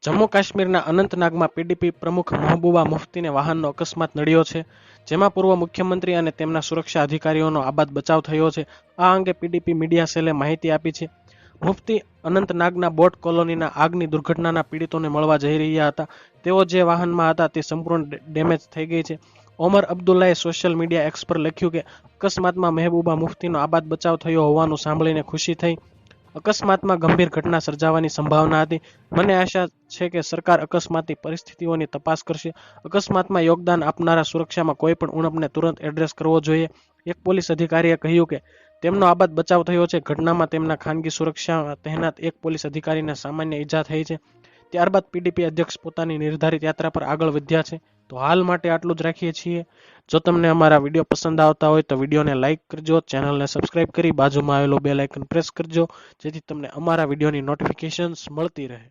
જમ્મુ કાશ્મીરના અનંતનાગમાં પીડીપી પ્રમુખ મહબૂબા મુફ્તીને વાહનનો અકસ્માત નડ્યો છે, જેમાં પૂર્વ મુખ્યમંત્રી અને તેમના સુરક્ષા અધિકારીઓનો આબાદ બચાવ થયો છે. આ અંગે પીડીપી મીડિયા સેલે માહિતી આપી છે. મુફ્તી અનંતનાગના બોટ કોલોનીના આગની દુર્ઘટનાના પીડિતોને મળવા જઈ રહ્યા હતા. તેઓ જે વાહનમાં હતા તે સંપૂર્ણ ડેમેજ થઈ ગઈ છે. ઓમર અબ્દુલ્લાએ સોશિયલ મીડિયા એક્સ પર લખ્યું કે અકસ્માતમાં મહેબૂબા મુફ્તીનો આબાદ બચાવ થયો હોવાનું સાંભળીને ખુશી થઈ. અકસ્માતમાં ગંભીર ઘટના સર્જાવાની સંભાવના હતી. મને આશા છે કે સરકાર અકસ્માતની પરિસ્થિતિઓની તપાસ કરશે. અકસ્માતમાં યોગદાન આપનારા સુરક્ષામાં કોઈ પણ ઉણપને તુરંત એડ્રેસ કરવો જોઈએ. એક પોલીસ અધિકારીએ કહ્યું કે તેમનો આબાદ બચાવ થયો છે. ઘટનામાં તેમના ખાનગી સુરક્ષા તહેનાત એક પોલીસ અધિકારીને સામાન્ય ઈજા થઈ છે. ત્યારબાદ પીડીપી અધ્યક્ષ પોતાની નિર્ધારિત યાત્રા પર આગળ વધ્યા છે. તો હાલ માટે આટલું જ રાખીએ છીએ. જો તમને અમારા વિડીયો પસંદ આવતા હોય તો વિડીયોને લાઇક કરજો, ચેનલને સબસ્ક્રાઇબ કરી બાજુમાં આવેલો બેલ આઇકન પ્રેસ કરજો, જેથી તમને અમારા વિડીયોની નોટિફિકેશન્સ મળતી રહે.